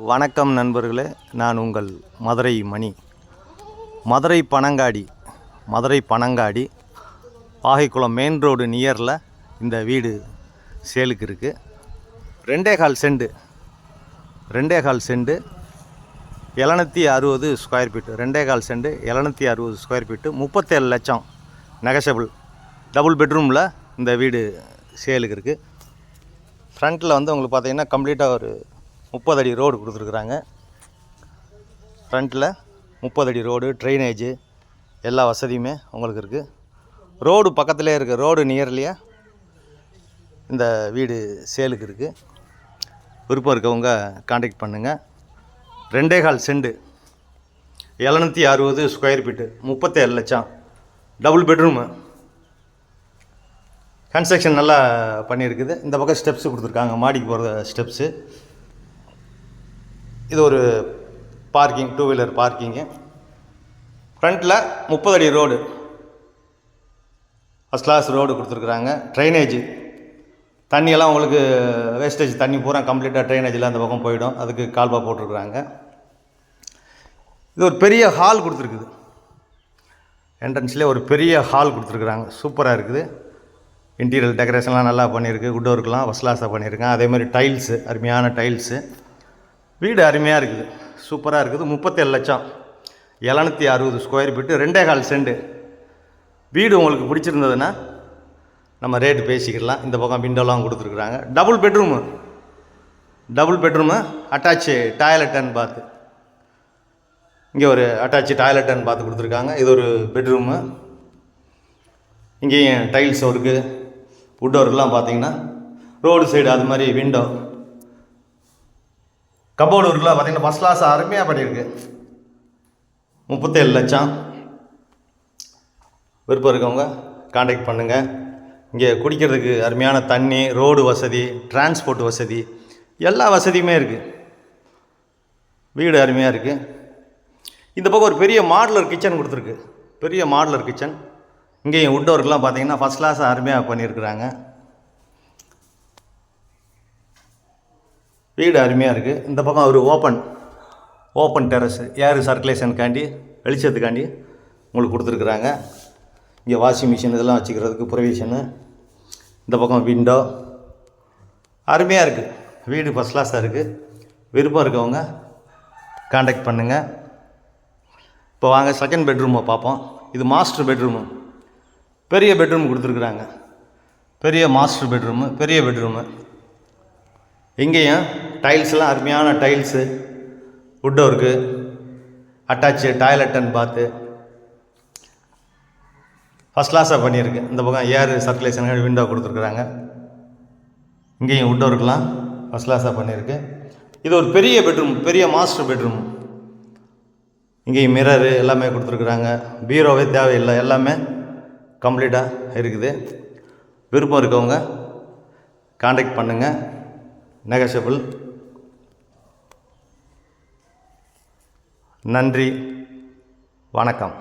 வணக்கம் நண்பர்களே, நான் உங்கள் மதுரை மணி. மதுரை பனங்காடி பாகைக்குளம் மெயின் ரோடு நியரில் இந்த வீடு சேலுக்கு இருக்குது. 2.25 cent 760 square feet. 2.25 cent 760 square feet, 37 லட்சம் நெகஷபிள். டபுள் பெட்ரூமில் இந்த வீடு சேலுக்கு இருக்குது. ஃப்ரண்ட்டில் உங்களுக்கு பார்த்திங்கன்னா கம்ப்ளீட்டாக ஒரு 30 அடி ரோடு கொடுத்துருக்குறாங்க. ஃப்ரண்ட்டில் 30 அடி ரோடு, ட்ரைனேஜு எல்லா வசதியுமே உங்களுக்கு இருக்குது. ரோடு பக்கத்துலேயே இருக்குது. ரோடு நியர்லியே இந்த வீடு சேலுக்கு இருக்குது. விருப்பம் இருக்கவங்க காண்டாக்ட் பண்ணுங்கள். 2.25 செண்டு 760 ஸ்கொயர் ஃபீட்டு, 37 லட்சம். Double bedroom. கன்ஸ்ட்ரக்ஷன் நல்லா பண்ணியிருக்குது. இந்த பக்கம் ஸ்டெப்ஸு கொடுத்துருக்காங்க, மாடிக்கு போகிற ஸ்டெப்ஸு. இது ஒரு பார்க்கிங், 2 வீலர் பார்க்கிங்கு. ஃப்ரண்ட்டில் 30 அடி ரோடு, ஃபஸ்ட் கிளாஸ் ரோடு கொடுத்துருக்குறாங்க. ட்ரைனேஜு தண்ணியெல்லாம் உங்களுக்கு வேஸ்டேஜ் தண்ணி பூரா கம்ப்ளீட்டாக ட்ரைனேஜில் அந்த பக்கம் போயிடும். அதுக்கு கால்பா போட்டிருக்குறாங்க. இது ஒரு பெரிய ஹால் கொடுத்துருக்குது. என்ட்ரன்ஸ்லேயே ஒரு பெரிய ஹால் கொடுத்துருக்குறாங்க. சூப்பராக இருக்குது. இன்டீரியர் டெக்கரேஷன்லாம் நல்லா பண்ணியிருக்கு. வுட் ஒர்க்லாம் ஃபஸ்ட் கிளாஸாக பண்ணியிருக்கேன். அதேமாதிரி டைல்ஸு, அருமையான டைல்ஸு. வீடு அருமையாக இருக்குது, சூப்பராக இருக்குது. 37 லட்சம் 760 ஸ்கொயர் ஃபீட்டு, 2.25 செண்டு. வீடு உங்களுக்கு பிடிச்சிருந்ததுன்னா நம்ம ரேட்டு பேசிக்கலாம். இந்த பக்கம் விண்டோலாம் கொடுத்துருக்குறாங்க. Double bedroom attach toilet and bath. இங்கே ஒரு அட்டாச்சு டாய்லெட் அண்ட் பாத்து கொடுத்துருக்காங்க. இது ஒரு பெட்ரூமு. இங்கேயும் டைல்ஸ் ஒர்க்கு, வுட் ஒர்க்லாம் பார்த்தீங்கன்னா ரோடு சைடு அது மாதிரி விண்டோ, கபோர்டு ஒர்க்லாம் பார்த்தீங்கன்னா ஃபஸ்ட் கிளாஸ் அருமையாக பண்ணியிருக்கு. 37 லட்சம். விருப்பம் இருக்கவங்க காண்டாக்ட் பண்ணுங்கள். இங்கே குடிக்கிறதுக்கு அருமையான தண்ணி, ரோடு வசதி, டிரான்ஸ்போர்ட் வசதி, எல்லா வசதியுமே இருக்குது. வீடு அருமையாக இருக்குது. இந்த பக்கம் ஒரு பெரிய மாடுலர் கிச்சன் கொடுத்துருக்கு. பெரிய மாடுலர் கிச்சன். இங்கேயும் வுட் ஒர்க்லாம் பார்த்தீங்கன்னா ஃபஸ்ட் கிளாஸாக அருமையாக பண்ணியிருக்கிறாங்க. வீடு அருமையாக இருக்குது. இந்த பக்கம் ஒரு ஓப்பன் டெரஸ், ஏர் சர்க்குலேஷனுக்காண்டி, வெளிச்சத்துக்காண்டி உங்களுக்கு கொடுத்துருக்குறாங்க. இங்கே வாஷிங் மிஷின் இதெல்லாம் வச்சுக்கிறதுக்கு ப்ரொவிஷனு. இந்த பக்கம் விண்டோ அருமையாக இருக்குது. வீடு ஃபஸ்ட் கிளாஸாக இருக்குது. விருப்பம் இருக்கவங்க காண்டாக்ட் பண்ணுங்கள். இப்போ வாங்க செகண்ட் பெட்ரூமை பார்ப்போம். இது மாஸ்டர் பெட்ரூமு. பெரிய பெட்ரூம் கொடுத்துருக்குறாங்க. பெரிய மாஸ்டர் பெட்ரூமு, பெரிய பெட்ரூமு. இங்கேயும் டைல்ஸ்லாம் அருமையான tiles, wood work, attach toilet and bath first கிளாஸாக பண்ணியிருக்கு. இந்த பக்கம் ஏர் சர்க்குலேஷன் விண்டோ கொடுத்துருக்குறாங்க. இங்கேயும் வுட் ஒர்க்லாம் ஃபஸ்ட் கிளாஸாக பண்ணியிருக்கு. இது ஒரு பெரிய பெட்ரூம், பெரிய மாஸ்டர் பெட்ரூம். இங்கேயும் மிரரு எல்லாமே கொடுத்துருக்குறாங்க. பீரோவே தேவையில்லை, எல்லாமே கம்ப்ளீட்டாக இருக்குது. விருப்பம் இருக்கவங்க காண்டாக்ட் பண்ணுங்கள். நெகஷபிள். நன்றி, வணக்கம்.